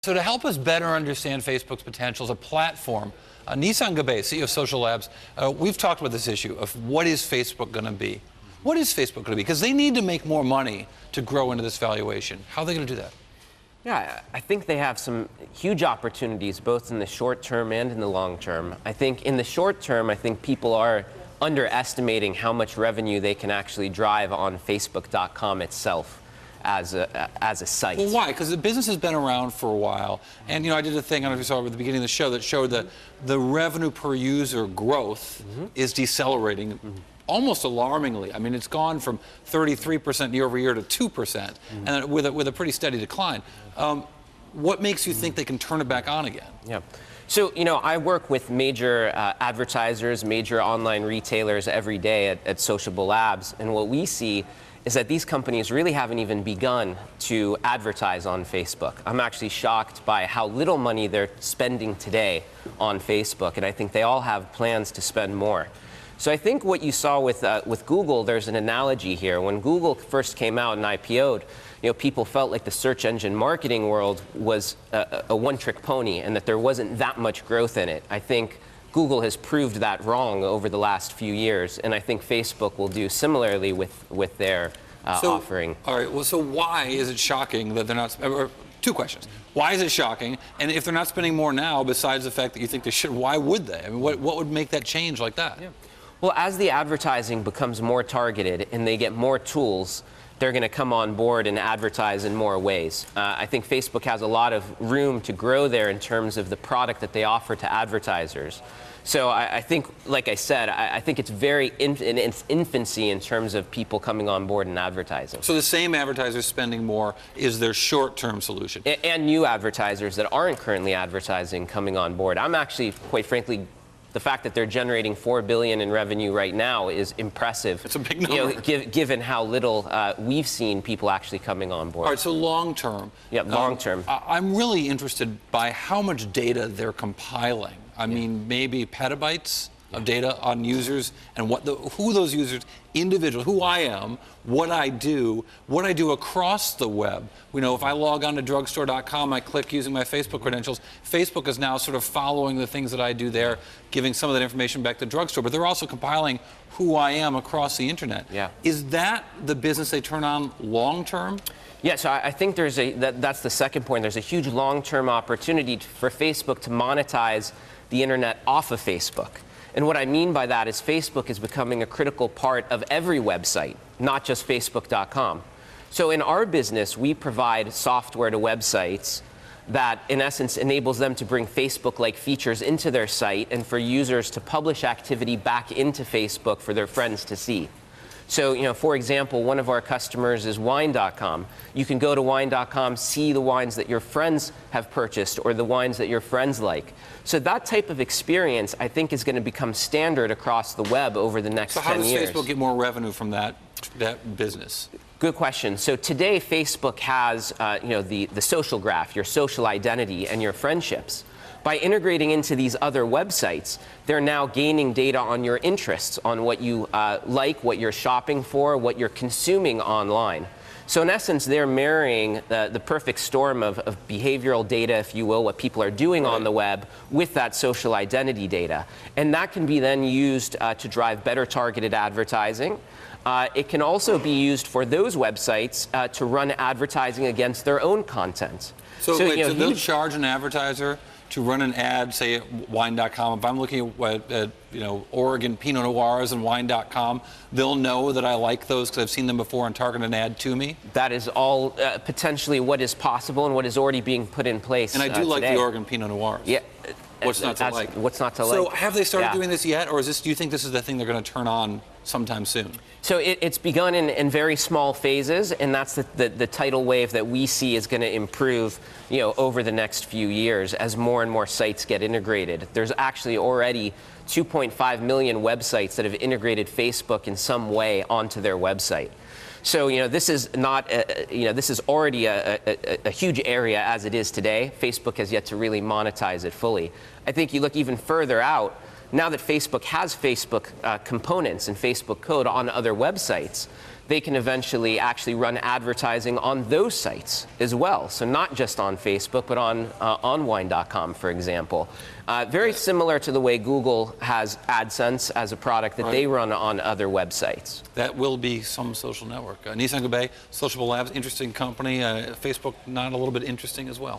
So to help us better understand Facebook's potential as a platform, Infancy Gabbay, CEO of Social Labs, we've talked about this issue of what is Facebook going to be? What is Facebook going to be? Because they need to make more money to grow into this valuation. How are they going to do that? Yeah, I think they have some huge opportunities, both in the short term and in the long term. I think in the short term, I think people are underestimating how much revenue they can actually drive on Facebook.com itself as a site. Well, why? Because the business has been around for a while, and I did a thing, I don't know if you saw it at the beginning of the show, that showed that the revenue per user growth is decelerating almost alarmingly. I mean, it's gone from 33% year over year to 2%, and with a pretty steady decline. What makes you think they can turn it back on again? Yeah. So, I work with major advertisers, major online retailers every day at Social Labs, and what we see is that these companies really haven't even begun to advertise on Facebook. I'm actually shocked by how little money they're spending today on Facebook, and I think they all have plans to spend more. So I think what you saw with Google, there's an analogy here. When Google first came out and IPO'd, people felt like the search engine marketing world was a one-trick pony and that there wasn't that much growth in it. I think Google has proved that wrong over the last few years, and I think Facebook will do similarly with their offering. All right, well, so why is it shocking that they're not, or two questions. Why is it shocking? And if they're not spending more now, besides the fact that you think they should, why would they? I mean, what would make that change like that? Yeah. Well, as the advertising becomes more targeted and they get more tools, they're going to come on board and advertise in more ways. I think Facebook has a lot of room to grow there in terms of the product that they offer to advertisers. So I think, like I said, I think it's very in its infancy in terms of people coming on board and advertising. So the same advertisers spending more is their short-term solution? And new advertisers that aren't currently advertising coming on board. I'm actually, quite frankly, the fact that they're generating $4 billion in revenue right now is impressive. It's a big number. Given how little we've seen people actually coming on board. All right, so long term. Yeah, long term. I'm really interested by how much data they're compiling. I mean, maybe petabytes of data on users and who those users, individual, who I am, what I do across the web. If I log on to drugstore.com, I click using my Facebook credentials. Facebook is now sort of following the things that I do there, giving some of that information back to drugstore, but they're also compiling who I am across the internet. Yeah. Is that the business they turn on long term? Yeah, so I think that's the second point. There's a huge long-term opportunity for Facebook to monetize the internet off of Facebook. And what I mean by that is Facebook is becoming a critical part of every website, not just Facebook.com. So in our business, we provide software to websites that, in essence, enables them to bring Facebook-like features into their site and for users to publish activity back into Facebook for their friends to see. So, for example, one of our customers is wine.com. You can go to wine.com, see the wines that your friends have purchased or the wines that your friends like. So that type of experience, I think, is going to become standard across the web over the next 10 years. So how does Facebook get more revenue from that business? Good question. So today, Facebook has, the social graph, your social identity, and your friendships. By integrating into these other websites, they're now gaining data on your interests, on what you like, what you're shopping for, what you're consuming online. So in essence, they're marrying the perfect storm of behavioral data, if you will, what people are doing on the web, with that social identity data. And that can be then used to drive better targeted advertising. It can also be used for those websites to run advertising against their own content. So they'll charge an advertiser to run an ad, say at wine.com. If I'm looking at Oregon Pinot Noirs and wine.com, they'll know that I like those because I've seen them before and target an ad to me? That is all potentially what is possible and what is already being put in place. And I do like the Oregon Pinot Noirs. Yeah. What's not to like? What's not to like? So have they started doing this yet, or do you think this is the thing they're going to turn on sometime soon? So it's begun in very small phases, and that's the tidal wave that we see is going to improve, over the next few years as more and more sites get integrated. There's actually already 2.5 million websites that have integrated Facebook in some way onto their website. So, this is not, this is already a huge area as it is today. Facebook has yet to really monetize it fully. I think you look even further out, now that Facebook has Facebook components and Facebook code on other websites, they can eventually actually run advertising on those sites as well. So not just on Facebook, but on wine.com, for example. Very similar to the way Google has AdSense as a product that they run on other websites. That will be some social network. Infancy Gabbay, Sociable Labs, interesting company. Facebook, not a little bit interesting as well.